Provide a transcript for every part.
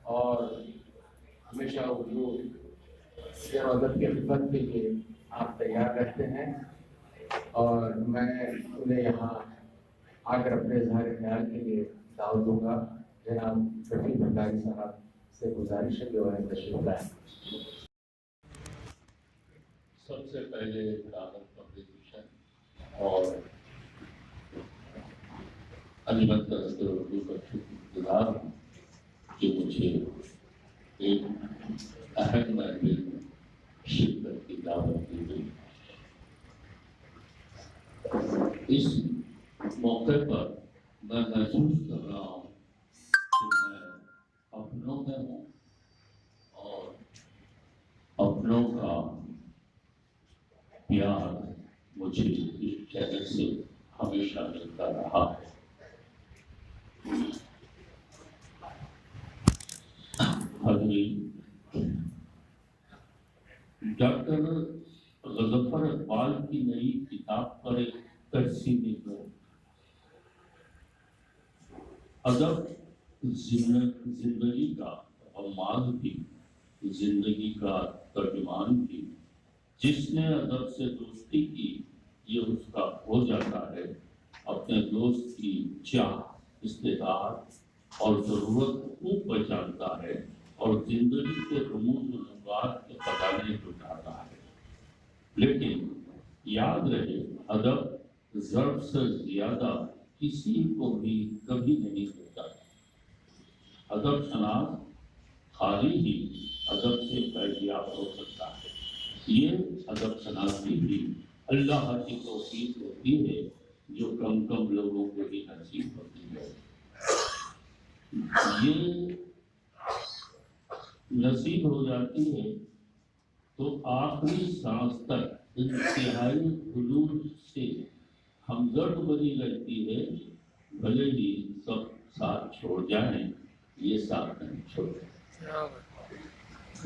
اور ہمیشہ اردو شعر و ادب کی خدمت کے لیے آپ تیار رہتے ہیں، اور میں انہیں یہاں آ کر اپنے اظہار خیال کے لیے دعوت دوں گا۔ جناب رفیع بھنڈاری صاحب سے گزارش ہے کہ وہ تشریف لائیں۔ سب سے پہلے دعوت پبلیکیشن اور عظمت کرتے اردو کا شکر گزار ہوں کہ مجھے ایک اہم محفل میں شرکت کی دعوت دی گئی۔ اس موقع پر میں محسوس کر رہا ہوں کہ میں اپنوں میں ہوں اور اپنوں کا پیار مجھے اس شہر سے ہمیشہ ملتا رہا ہے۔ حضرین، ڈاکٹر غضنفر اقبال کی نئی کتاب پر ایک تجزیے میں ادب زندگی کا غماز بھی، زندگی کا ترجمان بھی، جس نے ادب سے دوستی کی یہ اس کا ہو جاتا ہے، اپنے دوست کی چاہ، استعداد اور ضرورت خوب پہچانتا ہے اور زندگی کے رموز و نقاط کے خزانے جٹاتا ہے۔ لیکن یاد رہے، ادب ضرب سے زیادہ کسی کو بھی کبھی نہیں ہوتا۔ ادب شناس خالی ہی ادب سے فیضیاب ہو سکتا ہے۔ یہ ادب شناسی بھی اللہ کی توفیق ہوتی ہے جو کم کم لوگوں کو ہی نصیب ہوتی ہے۔ یہ نصیب ہو جاتی ہے تو آخری سانس تک انتہائی خلوص سے ہمدرد بنی رہتی ہے، بھلے ہی سب ساتھ چھوڑ جائیں، یہ ساتھ نہیں چھوڑتے۔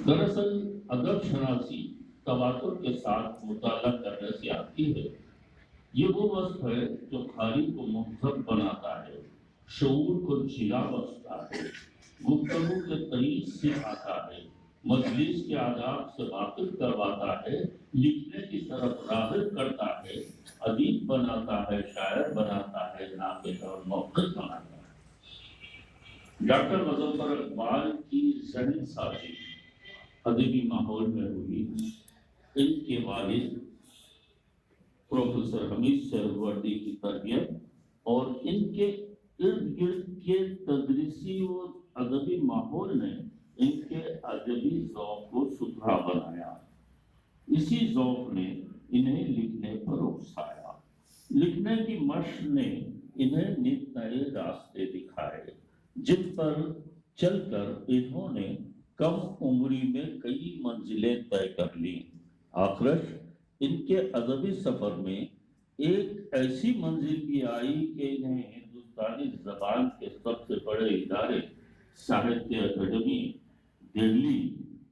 دراصل ادب شناسی تواتر کے ساتھ مطالعہ کرنے سے آتی ہے۔ یہ وہ وصف ہے جو خالی کو مہذب بناتا ہے، شعور کو جلا بخشتا ہے، گفتگو کے طریق سے آتا ہے، مجلس کے آداب سے واقف کرواتا ہے، لکھنے کی طرف راغب کرتا ہے، ادیب بناتا ہے، شاعر بناتا ہے، ناقد اور موقف بناتا ہے۔ ڈاکٹر غضنفر اقبال کی ذہن سازی ادبی ماحول میں ہوئی۔ ان کے والد پروفیسر حمید سہروردی کی تربیت اور ان کے ارد گرد کے تدریسی و ادبی ماحول نے ان کے ادبی ذوق کو ستھرا بنایا۔ اسی ذوق نے انہیں لکھنے پر اکسایا۔ لکھنے کی مشق نے انہیں نت نئے راستے دکھائے، جن پر چل کر انہوں نے کم عمری میں کئی منزلیں طے کر لیں۔ آخرش ان کے ادبی سفر میں ایک ایسی منزل بھی آئی کہ انہیں ہندوستانی زبان کے سب سے بڑے ادارے ساہتیہ اکیڈمی دہلی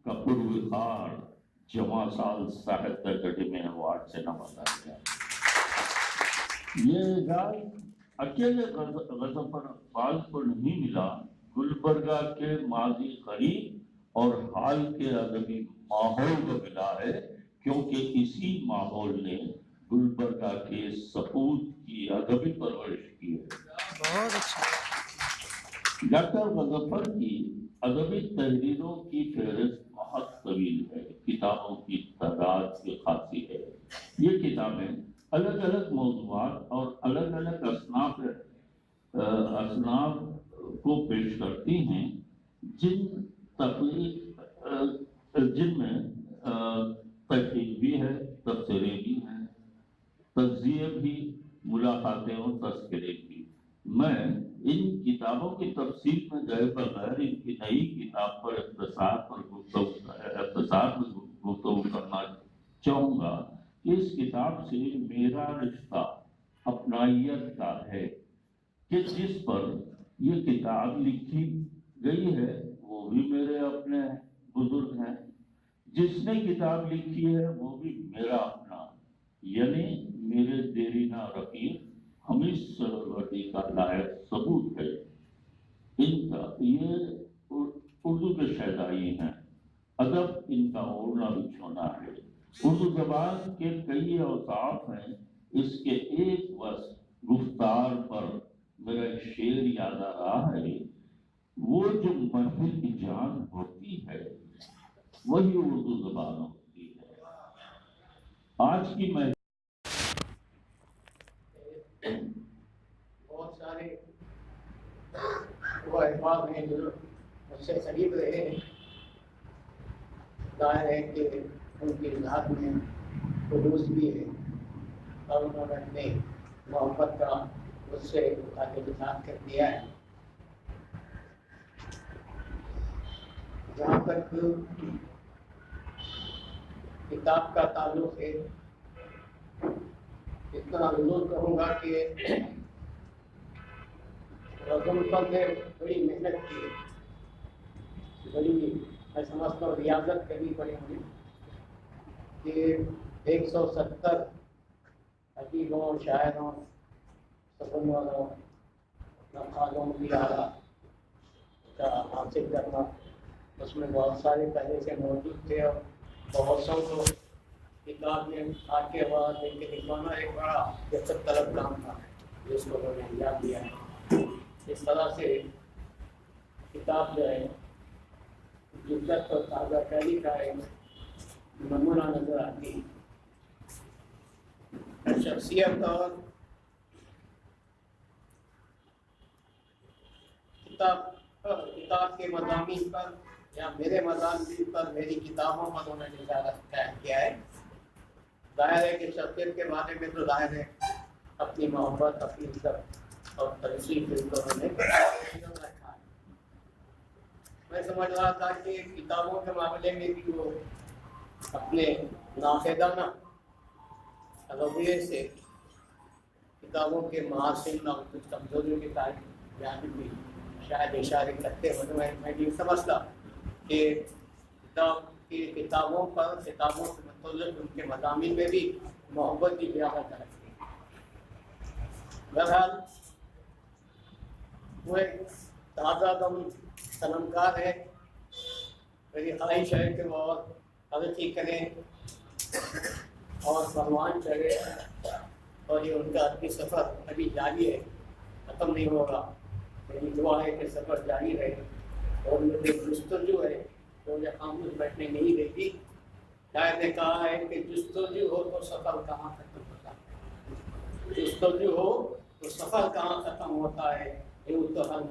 کا پروقار جواں سال ساہتیہ اکیڈمی ایوارڈ سے نوازا گیا۔ یہ اعزاز اکیلے غضنفر اقبال کو نہیں ملا، گلبرگہ کے ماضی قریب اور حال کے ادبی ماحول کو ملا ہے، کیونکہ اسی ماحول نے گلبرگہ کے سپوت کی ادبی پرورش کی ہے۔ بہت اچھا۔ ڈاکٹر غضنفر کی ادبی تحریروں کی فہرست بہت طویل ہے، کتابوں کی تعداد بھی خاصی ہے۔ یہ کتابیں الگ الگ موضوعات اور الگ الگ اصناف کو پیش کرتی ہیں، جن میں تحقیق بھی ہے، تبصرے بھی ہیں، تجزیے بھی، ملاحظے اور تذکرے بھی۔ میں ان کتابوں کی تفصیل میں گئے بغیر ان کی نئی کتاب پر اختصار میں گفتگو کرنا چاہوں گا کہ اس کتاب سے میرا رشتہ اپنائیت کا ہے، کہ جس پر یہ کتاب لکھی گئی ہے وہ بھی میرے اپنے بزرگ ہیں، جس نے کتاب لکھی ہے وہ بھی میرا اپنا، یعنی میرے دیرینہ رفیق हम इस सरस्वती का लायक सबूत है। इनका ये उर्दू के शहदाई हैं, अदब इनका ओढ़ना बिछोना है। उर्दू जबान के कई औसाफ हैं, इसके एक वर्ष गुफ्तार पर मेरा एक शेर याद आ रहा है। वो जो महफिल की जान होती है वही उर्दू जबान होती है। आज की मैं बहुत सारे वो अहबाब हैं जो मुझसे करीब रहे हैं, जाहिर है कि उनकी ज़ात में खुलूस भी है और उन्होंने अपने मोहब्बत का मुझसे आगे विचार कर दिया है। जहाँ तक किताब का ताल्लुक है, इतना जरूर कहूँगा कि रज़म पर ने बड़ी मेहनत की, बड़ी मैं समझता हूँ रियाजत करनी पड़ी मुझे कि 170 अदीबों, शायरों, सफनवालों, नखालों की आरा का हासिल करना, उसमें बहुत सारे पहले से मौजूद थे और बहुत सौ को किताब में आके बाद लेके लिखवाना एक बड़ा दिक्कत तलब काम था जिसको उन्होंने अंजाम दिया है। इस तरह से किताब जो है जिद्दत और ताज़ा कैदी का एक नमूना नजर आती है। शख्सियत और किताब के मज़ामीन पर या मेरे मज़ामीन पर, मेरी किताबों पर उन्होंने इजाज़त किया है। ज़ाहिर है कि शख्सियत के बारे में तो ज़ाहिर है अपनी मोहब्बत, अपनी इज्जत और तरीक़ को उन्होंने रखा है। मैं समझ रहा था कि किताबों के मामले में भी वो अपने नाक़िदाना रवैये से किताबों के महासिन और कुछ कमजोरियों के जानिब भी शायद इशारे करते हुए मैं भी समझता कि किताबों पर, किताबों से मतलब उनके मज़ामीन में भी मोहब्बत की ज़्यादा तरक्की। बहरहाल वो एक ताज़ा दम सनमकार है। मेरी ख्वाहिश है कि वो और तरक्की करें और परवान चढ़े और ये उनका अभी सफ़र अभी जारी है, ख़त्म नहीं होगा। मेरी दुआ है कि सफ़र जारी रहे और मुझे जुस्तजू है तो मुझे खामोश बैठने नहीं देगी। शायद ने कहा है कि जुस्तजू हो तो सफ़र कहाँ ख़त्म होता है, जुस्तजू हो तो सफ़र कहाँ ख़त्म होता है, यूँ तो हर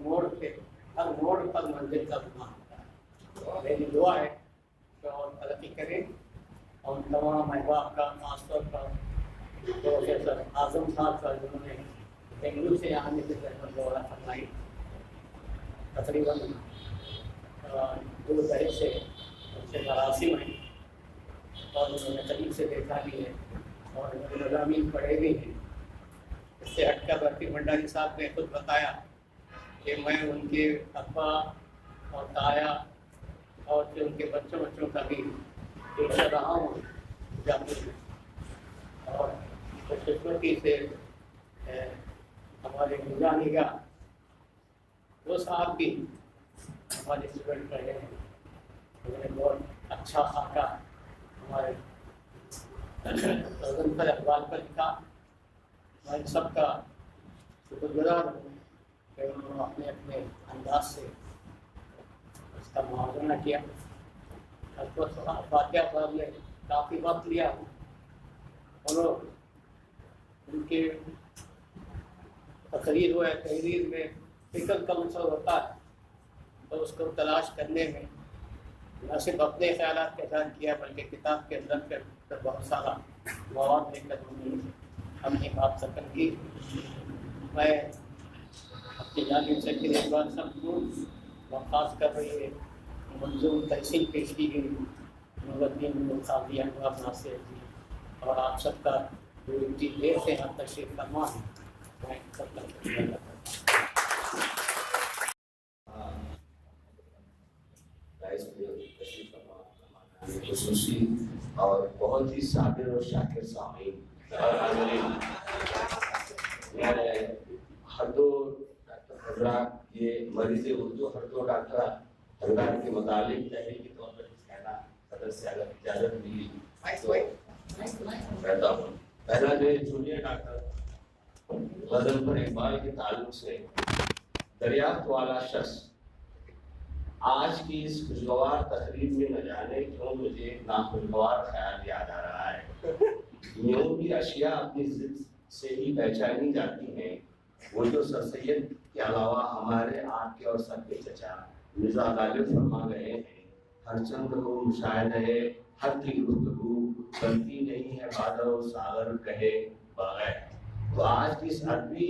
मोड़ पर मंजिल का गुनाह होता है। मेरी दुआ है कि और तरक्की करें और तमाम अहबाब का, खासतौर पर प्रोफेसर आज़म साहब का जिन्होंने बेंगलुरु से आने से दौरा फरमाई, तकरीबन 2 दशक से उनसे मरासिम हैं और उन्होंने करीब से देखा भी है और उन्होंने मज़ामीन पढ़े भी हैं। इससे हटकर रफ़ी भंडारी साहब ने खुद बताया कि मैं उनके अब्बा और ताया और फिर उनके बच्चों का भी टीचर रहा हूँ जाती में। और खुशकिस्मती से हमारे निगा वो साहब भी हमारे स्टूडेंट रहे हैं। उन्होंने बहुत अच्छा खाका हमारे पर अखबार पर लिखा। मैं सबका शुक्रगुजार हूँ कि उन्होंने अपने अपने अंदाज से उसका मुआवजा किया। फातिहा साहब ने काफ़ी वक्त लिया। उनके तहरीर में फ़िक्र का मसला होता है तो उसको तलाश करने में न सिर्फ अपने ख्यालात के साथ किया बल्कि किताब के अंदर पर बहुत सारा मवाद लेकर उन्होंने अपनी बात सकन की। मैं अपनी जानिब से फिर एक बार सबको बर्खास्त कर रही है मंजूर तहसील पेश की गई नूरुद्दीन सादी अनवर नासिर जी और आप सबका जो इतनी देर से यहाँ तशरीफ फरमा है, मैं सबका खुसूसी और बहुत ही साबिर और शाकिर सामीन और हाज़रीन, मैं हर दो डॉक्टर हजरात ये मरीज उर्दू हर दो डॉक्टर हजरात के मुतालिक तहरीर के तौर पर कहना सदर से अगर इजाजत मिली तो कहता हूँ। पहला जो जूनियर डॉक्टर वजन पर इकबाल के ताल्लुक से दरियाफ्त वाला शख्स आज की इस खुशगवार तकरीब में न जाने क्यों मुझे एक नाखुशगवार ख्याल याद आ रहा है। यूं की अशिया अपनी जिद से ही पहचानी जाती हैं। वो जो सर सैयद के अलावा हमारे आपके और सबके चचा मिर्जा गालिब फरमा गए हैं, हर चंद को मुशाहिद है, हर की गुफ्तगू बनती नहीं है बादल सागर कहे बगैर। तो आज की इस अदबी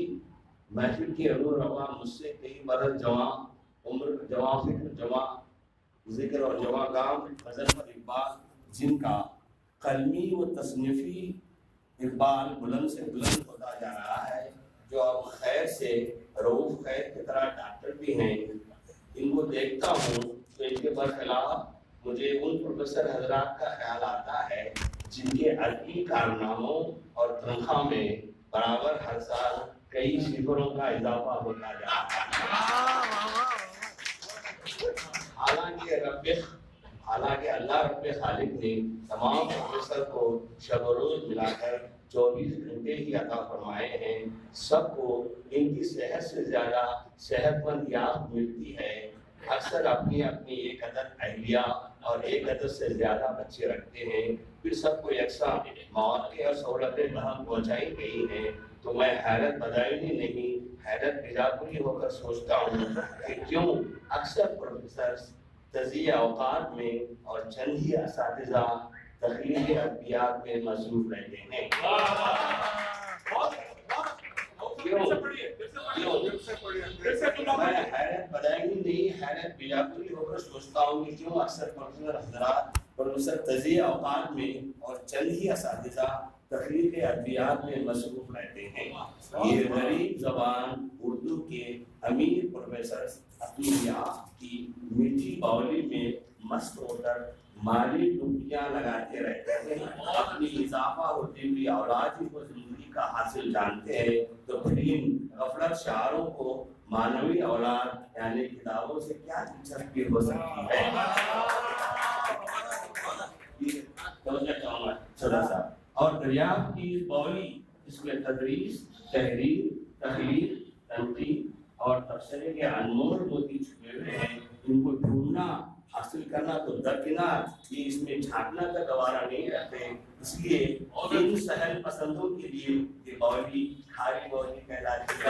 महफिल की अरू रवा मुझसे कई बरस जवां उम्र जवां फिक्र जवां जिक्र और जवां गाम गजल पर इकबाल, जिनका कलमी व तसनीफी इकबाल बुलंद से बुलंद होता जा रहा है, जो अब खैर से रऊफ खैर की तरह डॉक्टर भी हैं। इनको देखता हूँ तो इनके बरखिलाफ मुझे उन प्रोफेसर हजरात का ख्याल आता है जिनके अदबी कारनामों और तनख्वाह में बराबर हर साल कई सिफरों का इजाफा होता जा रहा है। हालांकि अल्लाह रब्बे खालिक ने तमाम प्रोफेसर को शब रोज मिलाकर 24 घंटे ही अता फरमाए हैं। सबको इनकी सेहत से ज्यादा सेहतमंद याद मिलती है। अक्सर अपनी अपनी एक अदद अहलिया और एक अदद से ज्यादा बच्चे रखते हैं, फिर सबको यकसा मौके और सहूलतें बराबर पहुँचाई गई हैं। तो मैं हैरत बदायूनी नहीं हैरत बिजापुरी होकर सोचता हूँ कि क्यों अक्सर प्रोफेसर तज़िया औकात में और चंद ही असातिज़ा तख्लीक़ अदबियात में मसरूफ़ रहते हैं। मैं हैरत बदायूनी नहीं हैरत बिजापुरी होकर सोचता हूँ कि क्यों अक्सर प्रोफेसर हज़रात प्रोफेसर तज़िया औकात में और चंद ही असातिज़ा तख्लीक़ अदबियात में मसरूफ़ रहते हैं। ये गरीब ज़बान उर्दू के अमीर प्रोफेसर अपनी की मीठी बावली में मस्त होकर माली डुबकियां लगाते रहते हैं। अपनी इजाफा होती हुई औलाद को जिंदगी का हासिल जानते हैं, तो फिर इन गफलत शायरों को मानवी औलाद यानी किताबों से क्या दिलचस्पी हो सकती है। और दरियाफ्त की बावली इसमें तदरीस, तहरीर, तहरीर, तनकीद और तबसरे के अनमोल मोती छुपे हुए हैं। इनको ढूंढना हासिल करना तो दरकिनार, ये इसमें झांकना का गवारा नहीं रहते। इसलिए इन सहल पसंदों के लिए ये बावली खारी बावली कहलाती है।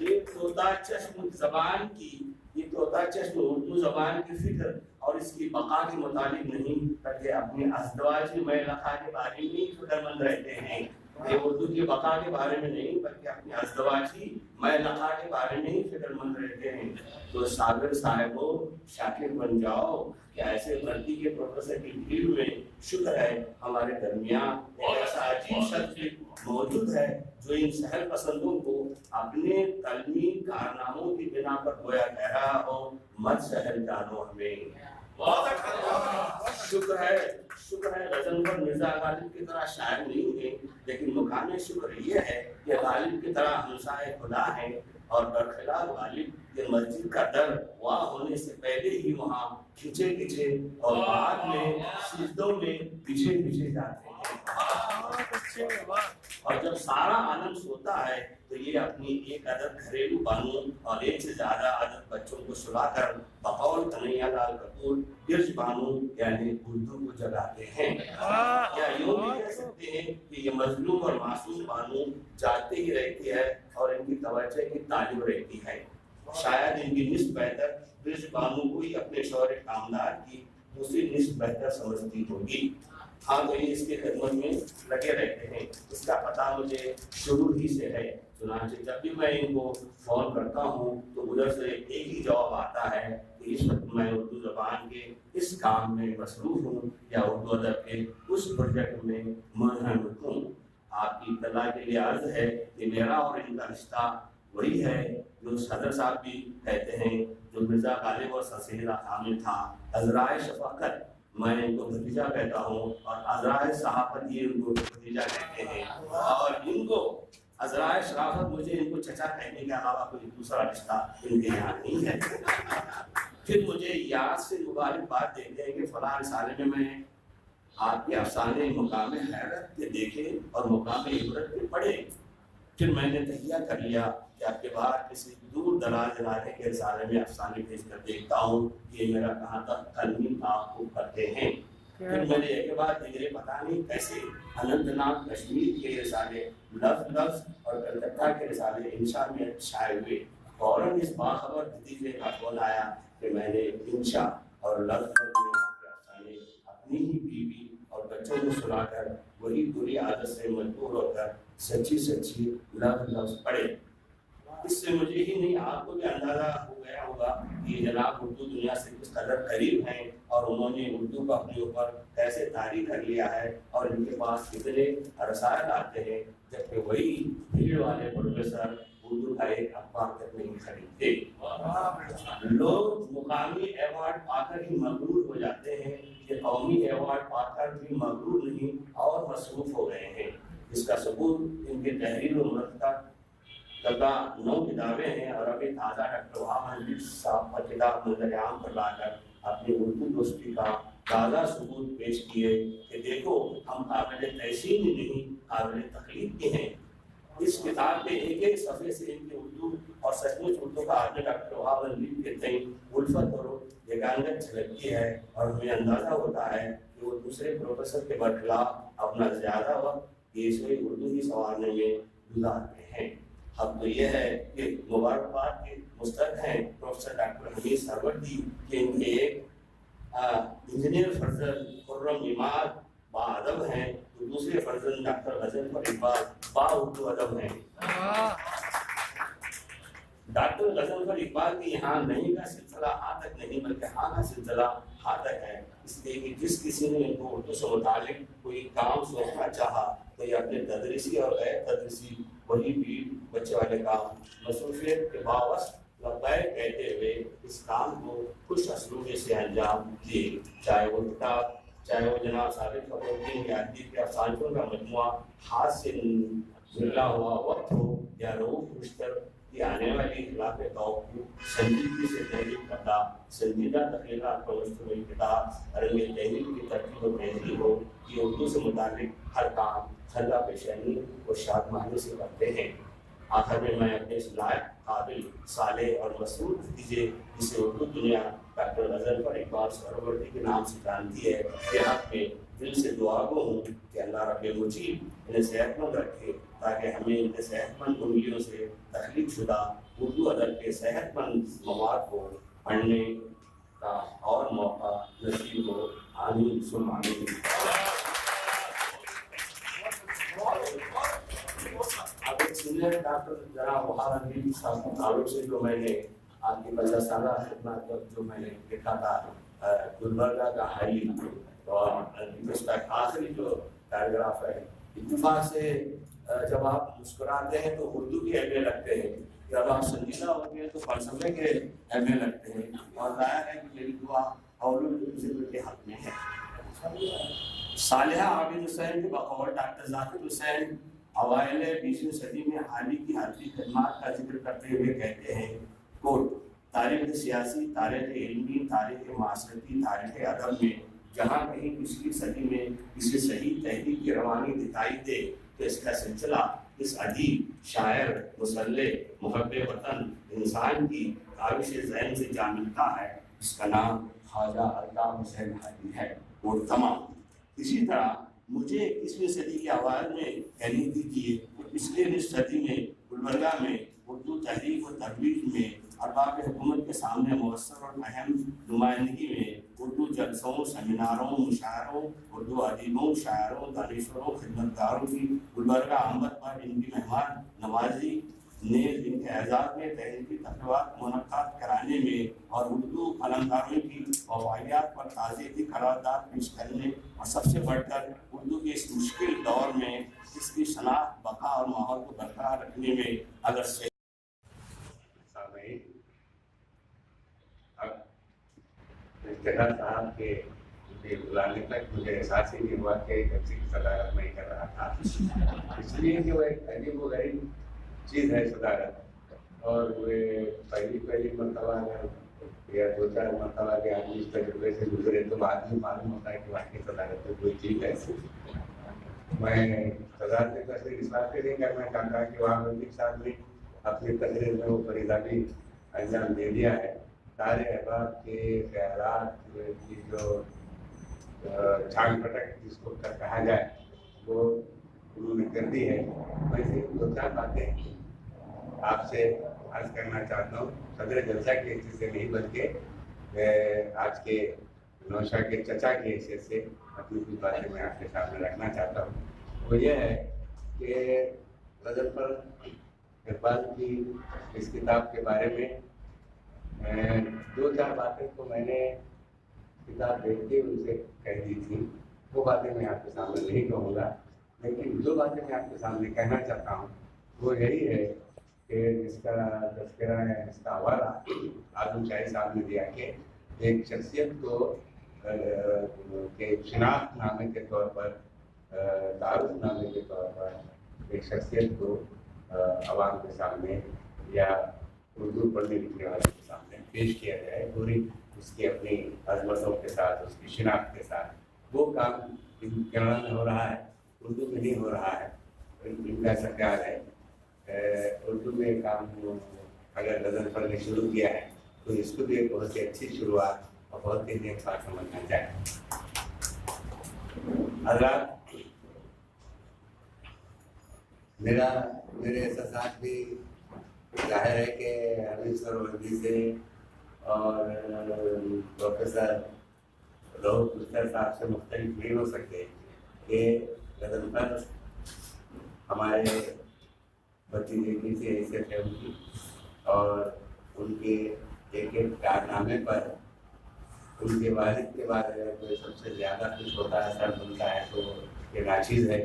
ये तोता चश्म जबान की ये तोता चश्म उर्दू जबान की फिक्र और इसकी बका के मुताबिक नहीं, बल्कि अपने अज़दवाजी मैलखा के बारे में ही फिक्रमंद रहते हैं। ये उर्दू की बका के बारे में नहीं बल्कि अपने अज़दवाजी मैलखा के बारे में ही फिक्रमंद रहते हैं। तो सागर साहिबो शाकिर बन जाओ कि ऐसे भर्ती के प्रोफेसर की भीड़ में शुक्र है हमारे दरमियान एक ऐसा अजीब शख्स मौजूद है जो इन सहल पसंदों को अपने कलमी कारनामों की बिना पर गोया कह रहा हो, मत सहल जानो हमें। शुक्र है गजल पर मिर्जा गालिब की तरह शायर नहीं है, लेकिन मुकाम शुक्र ये है कि गालिब की तरह हमसाए खुदा है और बरखिलाफ गालिब के मस्जिद का दर वहाँ होने से पहले ही वहाँ खिंचे खिंचे और बाद में सिजदों में पीछे पीछे जाते हैं। और जब सारा आलम सोता है तो ये अपनी एक अदद घरेलू बानू और एक से ज्यादा अदद बच्चों को सुलाकर बकौल कन्हैया लाल कपूर बिरज बानू यानी उर्दू को जगाते हैं। या यूं भी कह सकते हैं कि ये मजलूम और मासूम बानू जागते ही रहती है और इनकी तवज्जो की तालिब रहती है। शायद इनकी निस्बत बेहतर बिरज बानू को ही अपने शौहर कामदार की दूसरी निस्बत बेहतर समझती होगी। हाँ, तो ये इसके खिदमत में लगे रहते हैं। इसका पता मुझे शुरू ही से है। चुनांचे जब भी मैं इनको फोन करता हूँ तो उधर से एक ही जवाब आता है कि इस वक्त मैं उर्दू ज़बान के इस काम में मसरूफ हूँ या उर्दू अदब के उस प्रोजेक्ट में मुलहम हूँ। आपकी इत्तला के लिए अर्ज है कि मेरा और इनका रिश्ता वही है जो सदर साहब भी कहते हैं, जो मिर्जा गालिब और सर सैयद कामिल था। अज़राए शफ़क़त میں ان کو بھتیجا کہتا ہوں اور عذرائے صحافت یہ ان کو بھتیجا کہتے ہیں، اور ان کو عذرائے شرافت مجھے ان کو چچا کہنے کے علاوہ کوئی دوسرا رشتہ ان کے یہاں نہیں ہے۔ پھر مجھے یاد سے مبارکباد دیتے ہیں کہ فلاں رسالے میں آپ کے افسانے مقام حیرت کے دیکھے اور مقام عبرت کے پڑھے۔ پھر میں نے تہیہ کر لیا کہ آپ کے بعد کسی دور دراز علاقے کے رسالے میں افسانے بھیج کر دیکھتا ہوں کہ یہ میرا کہاں تک تلمیم آپ کو کرتے ہیں۔ پھر میں نے ایک کے بعد دیگرے پتہ نہیں کیسے اننت ناگ کشمیر کے رسالے لفظ لفظ اور کلکتہ کے رسالے انشاء میں شائع ہوئے۔ فوراً اس باخبر بھتیجے کا فون آیا کہ میں نے انشاء اور لفظ میں افسانے اپنی ہی بیوی اور بچوں کو سنا کر وہی بری عادت سے مجبور ہو کر سچی سچی لفظ لفظ پڑھے۔ اس سے مجھے ہی نہیں آپ کو بھی اندازہ ہو گیا ہوگا کہ جناب اردو دنیا سے کس قدر قریب ہیں اور انہوں نے اردو کو اپنے اوپر کیسے طاری کر لیا ہے اور ان کے پاس کتنے رسائل آتے ہیں، جبکہ وہی بھیڑ والے پروفیسر اردو کا ایک اخبار تک نہیں خریدتے۔ لوگ مقامی ایوارڈ پا کر ہی مغرور ہو جاتے ہیں، یہ قومی ایوارڈ پا کر بھی مغرور نہیں اور مصروف ہو گئے ہیں۔ اس کا ثبوت ان کے تحریر و مرتب کردہ 9 کتابیں ہیں، اور ابھی تازہ ڈاکٹر وہاب حنفی صاحب کا کتاب منظر عام پر لا کر اپنی اردو دوستی کا تازہ ثبوت پیش کیے کہ دیکھو ہم قابل تحسین ہی نہیں قابل تخلیق کے ہیں۔ اس کتاب کے ایک ایک صفحے سے ان کی اردو اور سچ مچ اردو کا آدمی ڈاکٹر وہاب حنفی کے تئیں الفت اور یگانگت جھلکتی ہے، اور ہمیں اندازہ ہوتا ہے کہ وہ دوسرے پروفیسر کے برخلاف اپنا زیادہ وقت یہ اردو ہی سنوارنے میں گزارتے ہیں۔ اب تو یہ ہے کہ مبارکباد کے مستحق ہیں پروفیسر ڈاکٹر حمید سروردی کہ ان کے ایک انجینئر فرزند خرم عماد با ادب ہیں، تو دوسرے فرزند ڈاکٹر غضنفر اقبال با اردو ادب ہیں۔ ڈاکٹر غضنفر اقبال کے یہاں نہیں کا سلسلہ ہاں تک نہیں بلکہ ہاں کا سلسلہ ہاں تک ہے، اس لیے کہ جس کسی نے ان کو اردو سے متعلق کوئی کام سونپنا چاہا تو یہ اپنے تدریسی اور غیر تدریسی وہی بھی بچے والے کام مصروفیت کے باوجود لبیک کہتے ہوئے اس کام کو خوش اسلوبی سے انجام دیے، چاہے وہ کتاب، چاہے وہ جناب ثابت فخرالدین یا ادیب کے افسانوں کا مجموعہ ہاتھ سے ملا ہوا وقت ہو، یا رؤوف مشتر کی آنے والی خلاف توقع سنجیدگی سے تحریر کردہ سنجیدہ تخلیقات پر مشتمل کتاب رنگ تحریر کی ترتیب و تحریر ہو، یہ اردو سے متعلق ہر کام خلا پیشانی اور شادمانی سے کرتے ہیں۔ آخر میں میں اپنے اس لائق قابل صالح اور مسئول بھتیجے جسے اردو دنیا ڈاکٹر غضنفر اقبال سہروردی کے نام سے جانتی ہے کے حق میں دل سے دعا گو ہوں کہ اللہ رب مجید انہیں صحت مند رکھے، تاکہ ہمیں ان کے صحت مند انگلیوں سے تخلیق شدہ اردو ادب کے صحت مند مواد کو پڑھنے کا اور موقع نصیب ہو۔ آمین ثم آمین۔ اب ایک سینئر ڈاکٹر جناب وہاب حنفی صاحب کے تعلق سے جو میں نے آپ کی 50 سالہ خدمات جو میں نے لکھا تھا گلبرگہ کا حریف، اور اس کا آخری جو پیراگراف ہے، اتفاق سے جب آپ مسکراتے ہیں تو اردو کے ایم اے لگتے ہیں، جب آپ سنجیدہ ہوتے ہیں تو فلسفے کے ایم اے لگتے ہیں، اور ظاہر ہے کہ میری دعا اولوالذکر کے حق میں ہے۔ صالحہ عابد حسین کے بقول ڈاکٹر ذاکر حسین اوائل 20ویں صدی میں حالی کی حاضری خدمات کا ذکر کرتے ہوئے کہتے ہیں کوٹ تاریخ سیاسی، تاریخ علمی، تاریخ معاشرتی، تاریخ ادب میں جہاں کہیں پچھلی صدی میں کسی صحیح تحریک کی روانی دکھائی دے تو اس کا سلسلہ اس ادیب، شاعر، مصلح، محب وطن انسان کی کاوش ذہن سے جا ملتا ہے، اس کا نام خواجہ الطاف حسین حاجی ہے۔ وہ تمام اسی طرح مجھے 21ویں صدی کے اوائل میں کہنے دیجیے کہ پچھلے نصف صدی میں گلبرگہ میں اردو تحریک و ترویج میں ارباب حکومت کے سامنے مؤثر اور اہم نمائندگی میں اردو جلسوں، سیمیناروں، مشاعروں، اردو ادیبوں، شاعروں، دانشوروں، خدمتگاروں کی گلبرگہ آمد پر ان کی مہمان نوازی نے ان کے اعزاز میں تحریری تقریبات منعقد کرانے میں اور اردو قلمکاروں کی وفایات پر تعزیتی قرارداد پیش کرنے اور سب سے بڑھ کر اردو کے اس مشکل دور میں اس کی شناخت، بقا اور ماحول کو برقرار رکھنے میں اگر سے صاحب کے कि बुलाने तक मुझे एहसास ही नहीं हुआ कि एक अच्छी सदारत नहीं कर रहा था, इसलिए कि वो एक अजीब व गरीब चीज़ है सदारत। और वे पहली मरतबा अगर या 2-4 मरतबा के आदमी इस तजुर्बे से गुजरे तो बाद में मालूम होता है कि वाकई सदारत तो कोई चीज़ है। मैं सदारत का सिर्फ इस बात से नहीं करना चाहता कि वहाँ मलिक साहब ने अपनी तकरीर में वो फरीदा भी अंजाम दे दिया है। सारे अहबाब के ख्यालात की जो छान पटक जिसको कहा जाए वो उन्होंने कर दी है। वैसे 2-4 बातें आपसे अर्ज करना चाहता हूँ, सदर जलसा की हैसियत से नहीं बल्कि आज के नौशा के चचा की हैसियत से अपनी कुछ बातें मैं आपके सामने रखना चाहता हूँ। वो ये है कि गज़नफ़र इकबाल की इस किताब के बारे में 2-4 बातें तो मैंने किताब देख के उनसे कह दी थी, वो बातें मैं आपके सामने नहीं कहूँगा, लेकिन जो बातें मैं आपके सामने कहना चाहता हूँ वो यही है कि जिसका तज़किरा है, जिसका हवाला आज़म शाही साहब ने दिया कि एक शख्सियत को के शिनाख्त नामे के तौर पर, तारुफ नामे के तौर पर एक शख्सियत को आवाम के सामने या उर्दू पढ़ने लिखने वाले के सामने पेश किया जाए, पूरी उसकी अपनी अजमतों के साथ, उसकी शिनाख्त के साथ। वो काम कन्नड़ में हो रहा है, उर्दू में नहीं हो रहा है। इनका ऐसा ख्याल है उर्दू में काम अगर गज़नफ़र ने शुरू किया है तो इसको भी एक बहुत ही अच्छी शुरुआत और बहुत ही नेक बात समझना चाहिए। हज़रात, मेरे एहसास भी जाहिर है कि हमीद सरवर्दी से और प्रोफेसर रोहित पुष्कर साहब से मुख्तलिफ नहीं हो सकते कि गज़नफ़र हमारे भतीजे की से हैसियत है उनकी, और उनके एक कारनामे पर उनके वालिद के बारे में कोई सबसे ज़्यादा कुछ होता है, असर बनता है तो ये नाचीज़ है।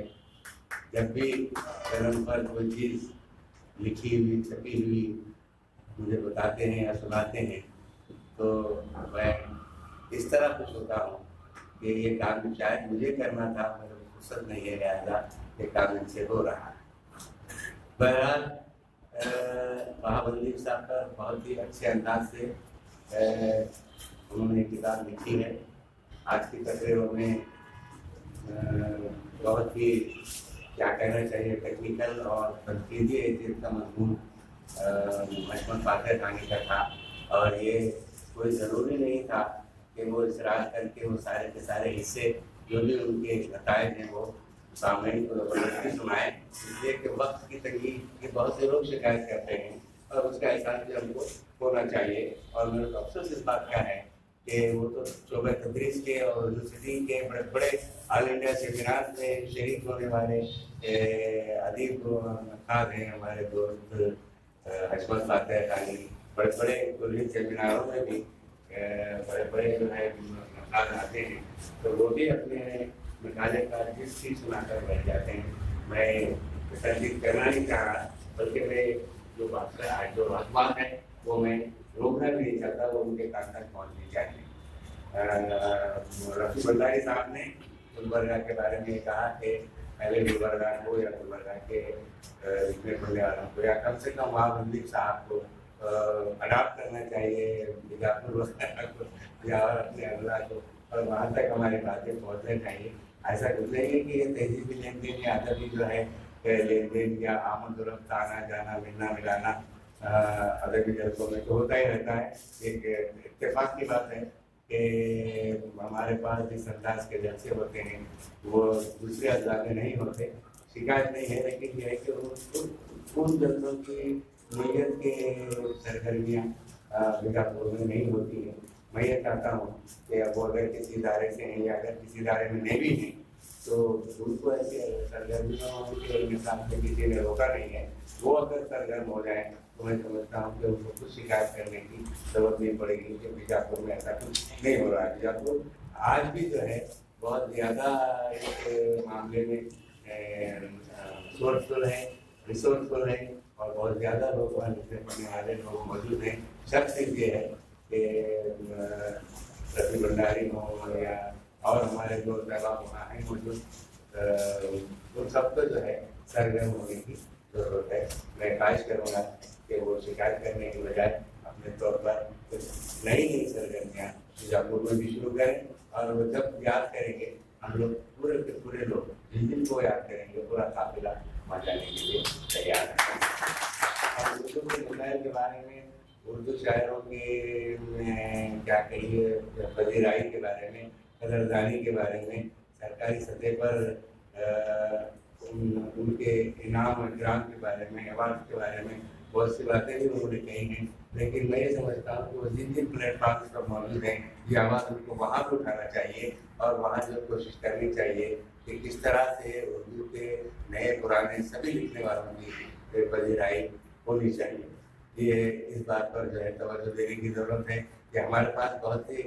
जब भी गज़नफ़र कोई चीज़ लिखी हुई, छपी हुई मुझे बताते हैं या सुनाते हैं तो मैं इस तरह खुश होता हूँ कि ये काम शायद मुझे करना था, मेरे को फुर्सत नहीं है, लिहाजा ये काम इनसे हो रहा है। बहरहाल महाबंदी साहब का बहुत ही अच्छे अंदाज से उन्होंने किताब लिखी है। आज की तकरीरों में बहुत ही क्या कहना चाहिए टेक्निकल और तनकीदी हैसियत का मज़मून मशमूल फातह खानी का था, और ये कोई ज़रूरी नहीं था कि वो इसरार करके वो सारे के सारे हिस्से जो भी उनके नताइज हैं वो सामने को ज़बरदस्ती सुनाए, इसलिए कि वक्त की तंगी की बहुत से लोग शिकायत करते हैं और उसका एहसास भी हमको होना चाहिए। और मेरे को अफसोस इस बात का है कि वो तो शोबे तदरीस के और यूनिवर्सिटी के बड़े बड़े ऑल इंडिया सेमिनार में शरीक होने वाले अदीब नक़ाद हैं हमारे दोस्त हशमत फातह खानी, बड़े बड़े कुल्ली सेमिनारों में भी बड़े बड़े जो है नक़ाद आते हैं, तो वो भी अपने मकाले का जिस चीज़ सुनाकर बैठ जाते हैं। मैं तस्दीक करना नहीं चाह रहा, बल्कि मैं जो बात जो अखबार है वो मैं रोकना भी नहीं चाहता, वो उनके कान तक पहुँचनी चाहिए। रफ़ी भंडारी साहब ने गुलबर्गा के बारे में कहा कि पहले गुलबर्गा को या गुलबर्गा के लिखने पढ़ने वालों को या कम से कम वहाँ बंदी साहब को अडाप्ट करना चाहिए बीजापुर वगैरह को या अपने अगला को, और वहाँ तक हमारी बातें पहुँचना चाहिए। ऐसा कुछ नहीं है कि ये तहजीबी लेन देन या अदबी जो है लेन देन या आमद और रफ्त, आना जाना, मिलना मिलाना अदबी जलसों में तो होता ही रहता है। एक इत्तेफाक की बात है कि हमारे पास जिस अंदाज के जलसे होते हैं वो दूसरे अजला में नहीं होते। शिकायत नहीं है, लेकिन यह है कि उन जलसों की नीयत के सरगर्मियाँ बीजापुर में नहीं होती है। मैं ये चाहता हूँ कि अब वो अगर किसी इदारे से हैं या अगर किसी इदारे में नहीं भी हैं तो उनको ऐसे सरगर्मियों के निशान से किसी ने रोका नहीं है। वो अगर सरगर्म हो जाए तो मैं समझता हूँ कि उनको कुछ शिकायत करने की जरूरत नहीं पड़ेगी कि बीजापुर में ऐसा कुछ नहीं हो रहा है। बीजापुर आज भी जो है बहुत ज़्यादा इस मामले में सोर्सफुल है, रिसोर्सफुल है और बहुत ज़्यादा लोग वहाँ लिखने पढ़ने वाले लोग मौजूद हैं। शर्त ये है कि रफ़ी भंडारी हो या और हमारे जो तलबा वहाँ हैं मौजूद उन सबको जो है सरगर्म होने की जरूरत है। मैं ख्वाहिश करूँगा कि वो शिकायत करने की बजाय अपने तौर पर कुछ नई नई सरगर्मियाँ बीजापुर में भी शुरू करें, और वो जब याद करेंगे हम लोग पूरे के पूरे लोग जिन जिन को याद करेंगे पूरा काफिला वहाँ जाने के लिए तैयार है। और उर्दू के मसाइल के बारे में, उर्दू शायरों के क्या कहिए, पजीराई के बारे में, कदरदानी के बारे में, सरकारी सतह पर उनके इनाम इकराम के बारे में, अवार्ड के बारे में बहुत सी बातें भी उन्होंने कही हैं। लेकिन मैं ये समझता हूँ कि वो जिन जिन प्लेटफॉर्म पर मौजूद हैं ये आवाज़ उनको वहाँ पर उठाना चाहिए और वहाँ जो कोशिश करनी चाहिए कि किस तरह से उर्दू के नए पुराने सभी लिखने वालों की पजीराई होनी चाहिए। ये इस बात पर जो है तवज्जो देने की ज़रूरत है कि हमारे पास बहुत सी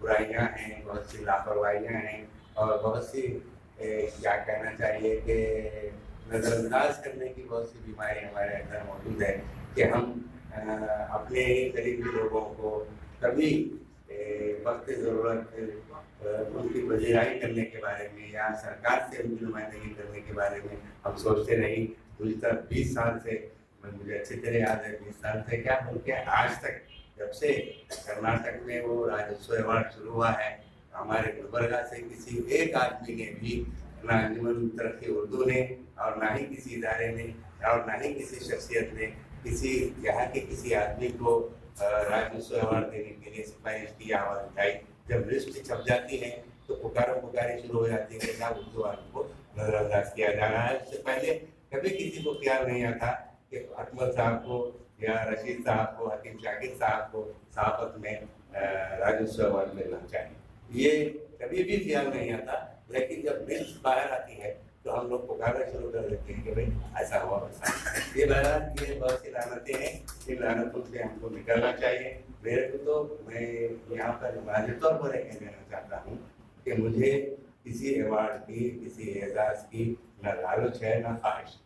बुराइयाँ हैं, बहुत सी लापरवाहियाँ हैं और बहुत सी क्या कहना चाहिए कि नज़रअंदाज करने की बहुत सी बीमारी हमारे अंदर मौजूद है कि हम अपने करीबी लोगों को कभी वक्त ज़रूरत उनकी पजीराई करने के बारे में या सरकार से उनकी नुमाइंदगी करने के बारे में हम सोचते नहीं। गुज़श्ता 20 साल से, मुझे अच्छी तरह याद है, 20 साल से क्या बल्कि आज तक जब से कर्नाटक में वो राजस्व अवार्ड शुरू हुआ है, हमारे गुलबर्गा से किसी एक आदमी ने भी, ना अंजुमन तरक्की उर्दू ने और ना ही किसी इदारे ने और ना ही किसी शख्सियत ने किसी यहाँ के किसी आदमी को राजस्व अवार्ड देने के लिए सिफारिश की, आवाज़ उठाई। जब लिस्ट छप जाती है तो पुकारी शुरू हो जाती है कि साहब उर्दू वालों को नजरअंदाज किया जा रहा है। उससे पहले कभी किसी को ख्याल नहीं आता कि अकबर साहब को या रशीद साहब को, हकीम शाकिर साहब को सहाफत में राजस्व अवार्ड मिलना चाहिए, ये कभी भी ख्याल नहीं आता। लेकिन जब लिस्ट बाहर आती है तो हम लोग पुकारना शुरू कर देते हैं कि भाई ऐसा हुआ वैसा। ये बहरहाल ये बहुत सी लानतें हैं, इन लानतों से हमको निकलना चाहिए। मेरे को तो मैं यहाँ पर वाज़ेह तौर पर कह देना चाहता हूँ कि मुझे किसी अवार्ड की, किसी एजाज़ की न लालच है न ख्वाहिश।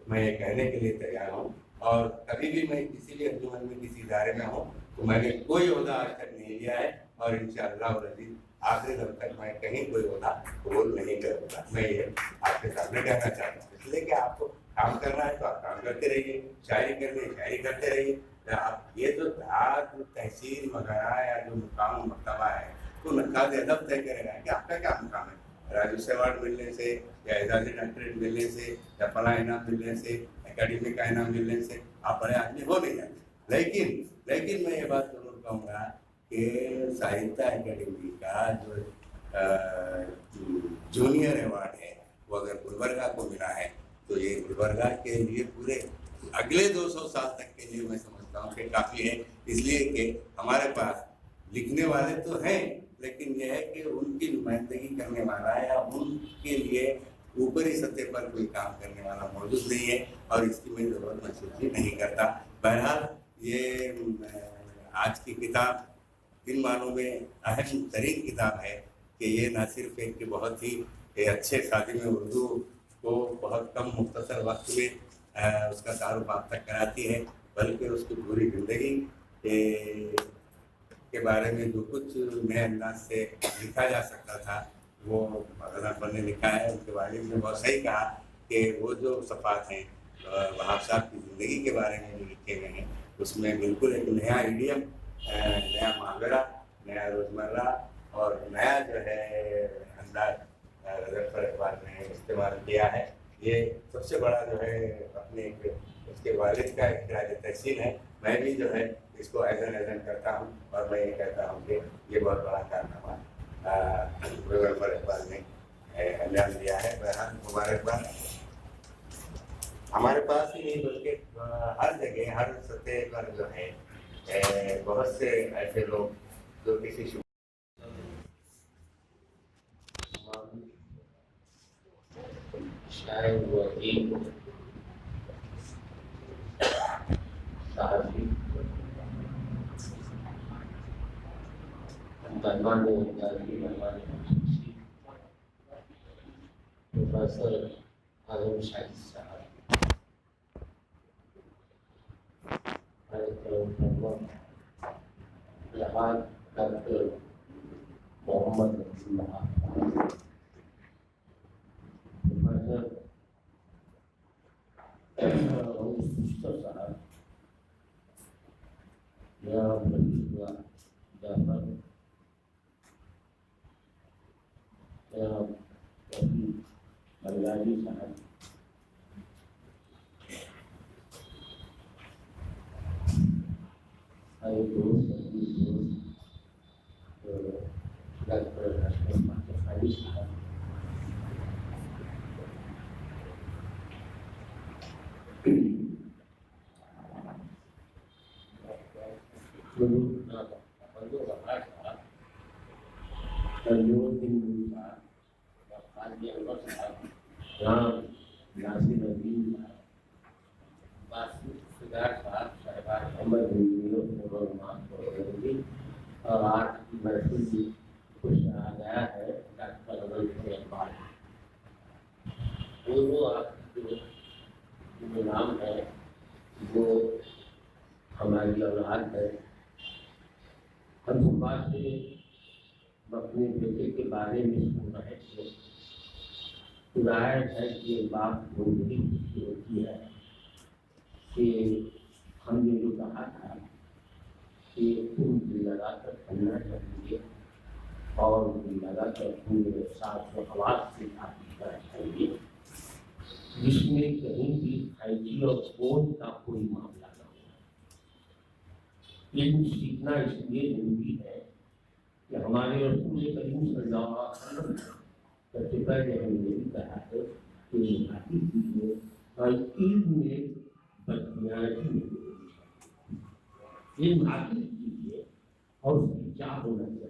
मैं ये कहने के लिए तैयार हूँ और कभी भी मैं किसी भी अंजुमन में, किसी इदारे में हूँ तो मैंने कोई ओहदा आज तक नहीं लिया है और इंशाअल्लाह रज़ीज़ आखिरी दम तक मैं कहीं कोई ओहदा कबूल नहीं करूँगा। मैं ये आपके सामने कहना चाहता हूँ। इसलिए कि आपको काम करना है तो आप काम करते रहिए, शायरी करनी है शायरी करते रहिए। आप ये जो धात, तहसील वगैरह या जो मुकाम मरतबा है तो नकाद अदब तय करेगा कि आपका क्या मुकाम है। राजस्व अवार्ड मिलने से या एजाज़ी डॉक्टरेट मिलने से या फला इनाम मिलने से, एकेडमी का इनाम मिलने से आप बड़े आदमी हो नहीं जाते। लेकिन मैं ये बात जरूर कहूँगा कि साहित्य अकेडमी का जो जूनियर अवार्ड है वो अगर गुलबर्गा को मिला है तो ये गुलबर्गा के लिए पूरे अगले 200 साल तक के लिए मैं समझता हूँ कि काफ़ी है। इसलिए कि हमारे पास लिखने वाले तो हैं, लेकिन यह है कि उनकी नुमाइंदगी करने वाला या उनके लिए ऊपरी सतह पर कोई काम करने वाला मौजूद नहीं है और इसकी मैं ज़रूरत महसूस भी नहीं करता। बहरहाल ये आज की किताब इन मानों में अहम तरीन किताब है कि ये न सिर्फ एक बहुत ही अच्छे खादिम उर्दू को बहुत कम मुख्तसर वक्त में उसका तारुफ आप तक कराती है, बल्कि उसकी पूरी ज़िंदगी के बारे में जो कुछ नए अंदाज से लिखा जा सकता था वो गज़नफ़र ने लिखा है। उनके वालिद ने बहुत सही कहा कि वो जो सफ़ात हैं वहाब साहब की ज़िंदगी के बारे में जो लिखे गए हैं उसमें बिल्कुल एक नया इडियम, नया मुहावरा, नया रोज़मर्रा और नया जो है अंदाज गज़नफ़र इक़बाल ने इस्तेमाल किया है। ये सबसे बड़ा जो है अपने उसके वालिद का इख़राज तहसीन है। मैं भी जो है इसको एज़न करता हूँ और मैं ये कहता हूँ कि ये बहुत बड़ा कारनामा गज़नफ़र इक़बाल ने अंजाम दिया है। बहरहाल मुबारकबाद। हमारे पास ही नहीं बल्कि हर जगह, हर सतह पर जो है बहुत से ऐसे लोग जो किसी शायर वही साहबी प्रोफेसर आजम शाहिद साहब, डॉक्टर मोहम्मद रसूलुल्लाह प्रोफेसर साहब या जाफर या बंगाली साहब आए दोस्त डॉक्टर खाली साहब और आज की महफिल भी कुछ आ गया है डॉक्टर अनंत इकबाल वो आपके जो नाम है वो हमारी औलाद है। हम सुबह से अपने बेटे के बारे में सुन रहे थे। जाहिर है कि बात को बड़ी खुशी होती है कि हमने जो कहा था कि तुम लगाकर पढ़ना चाहिए और लगाकर पूरे साथ आवाज से बात करना चाहिए, जिसमें कहीं भी हाइजी और बोझ का कोई मामला न हो। लेकिन सीखना इसलिए जरूरी है कि हमारे रसूल करीम सल्लल्लाहु अलैहि वसल्लम सबसे पहले हमने भी कहा है कि बाकी चीजें और इल्म में बदनियाती नहीं, इल्म हासिल कीजिए और उसकी चाह होना चाहिए।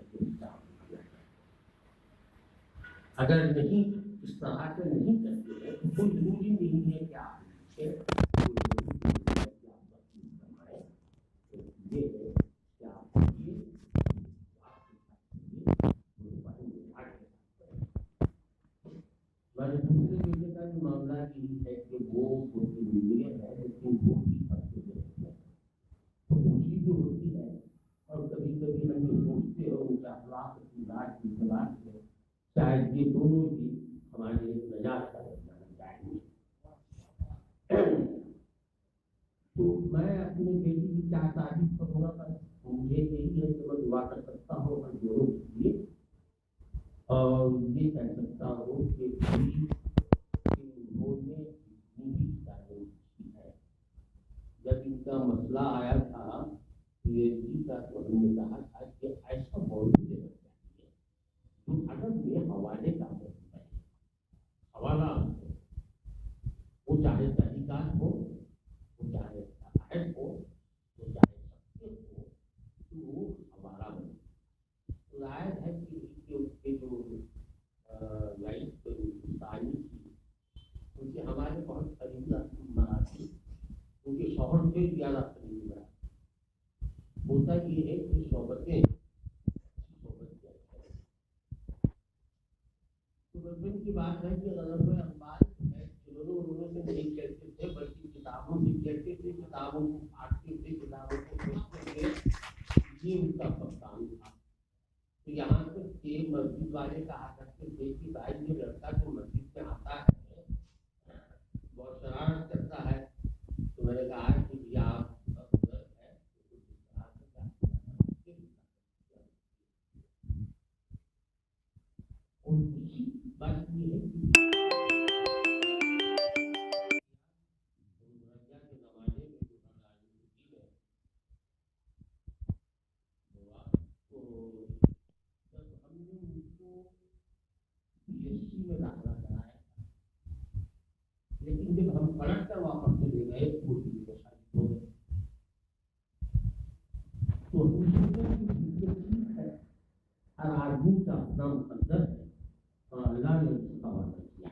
अगर नहीं इस तरह से नहीं करते हैं तो कोई जरूरी नहीं है कि आप ये है कि आप मैंने दूसरे बेटे का भी मामला यही है कि वो इंजीनियर है लेकिन वो भी पढ़ते रहते हैं, तो खुशी भी होती है। और कभी कभी हम जो सोचते हो उनका अखलाक की बात की बात है, शायद ये दोनों ही हमारे नजात का जाना चाहिए। तो मैं अपने बेटी की क्या तारीफ करूँगा, पर मुझे यही है कि मैं दुआ कर सकता हूँ और दोनों के लिए, और ये कह सकता हूँ कि उन्होंने इतनी तारीफ की है। जब इनका मसला आया था पीएचडी का तो हमने कहा था कि ऐसा मौजूद देना चाहिए जो अदब में हवाले का मौजूद है, हवाला वो चाहे तहकीकात हो, वो चाहे साहिब हो, वो चाहे शख्सियत हो, तो वो हवाला बने। जाहिर है कि उसके जो लाइफ हिंदुस्तानी थी उनसे हमारे बहुत करीब बना थी, उनके शौहर से ज़्यादा करीब बना। होता ये है कि सोबतें तो बचपन की बात है कि गलत में अखबार उन्होंने से नहीं कहते थे बल्कि किताबों से कहते थे, किताबों को पढ़ते थे, किताबों को पढ़ते थे, ये उनका कप्तान था। तो यहाँ तक के मस्जिद वाले कहा करते थे कि भाई ये लड़का जो मस्जिद में आता है बहुत शरारत करता है। तो मैंने कहा कि भैया आप बात ये है कि के जमाने में जो राजनीति है तो जब हमने उनको पीएचडी में दाखिला कराया, लेकिन जब हम पलट कर वापस चले गए तो शादी हो गई। तो ठीक है, हर आदमी का अपना मुकद्दर है और अल्लाह ने उसका वादा किया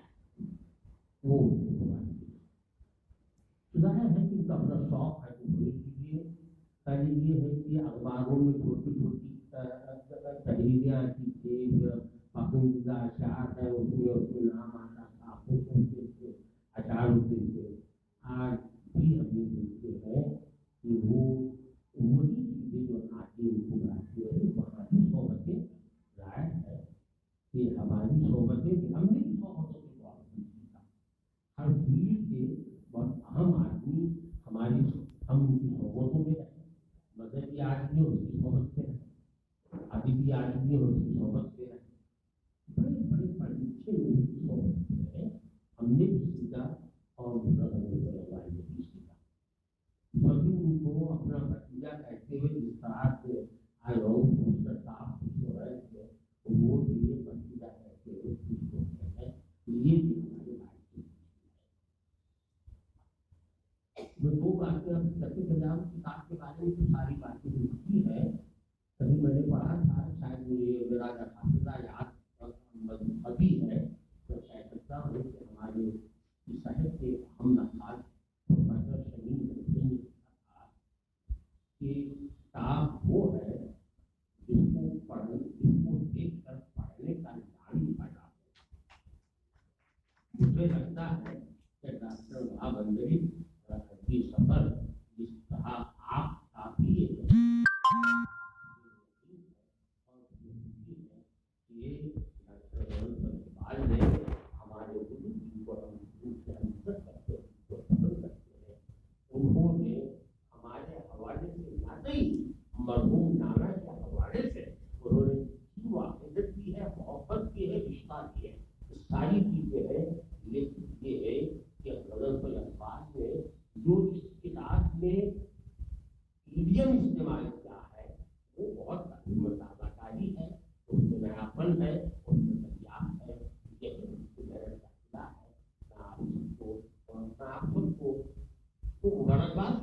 वो जाहिर है कि उनका अपना शौक है तो वही कीजिए। पहले ये है कि अखबारों में छोटी छोटी तहरीरें आती थी, पसंदीदा अशार है उसमें नाम आता था, उसके अशार होते थे। आज भी हम ये देखते हैं कि वो वही चीज़ें जो आगे उनको बनाती है वहाँ भी सोबतें जाहिर ये उसकी सोबत से बड़े बड़े परीक्षे लोगों की सोबत से हमने भी सीखा और वाले ने भी सीखा। सभी उनको अपना भतीजा कहते हुए जिस तरह से आए लोग साफ खुश हो रहे थे, वो ये भतीजा कहते हुए खुश हो रहे हैं। ये भी हमारे भाई की मैं दो बातें अब सत्य पंजाब किताब के बारे में तो सारी बातें लिखी है। कहीं मैंने पढ़ा था, शायद मुझे मेरा खातिरा याद अभी है, तो कह सकता हूँ कि हमारे शहर के हम नसाज प्रोफेसर शमीन ने कहा कि किताब वो है जिसको देख कर पढ़ने का ज्ञान पैदा हो। मुझे लगता है कि डॉक्टर महाबंदरी की सफर जिस तरह आप काफी ये डॉक्टर ने हमारे गुरु जी को हम से अंतर करते हैं, उन्होंने हमारे हवाले से ना ही मरहूम नाना के हवाले से उन्होंने वाकिदत की है, मोहब्बत की है, रिश्ता की है, सारी चीजें हैं। लेकिन ये है कि गजल अल्फाज में जो इस किताब में ईडियम इस्तेमाल किया है वो बहुत मसाबाकारी है, उसमें नयापन है, उसमें तैयार है। ये मेरा फैसला है। आप सबको तो मुबारकबाद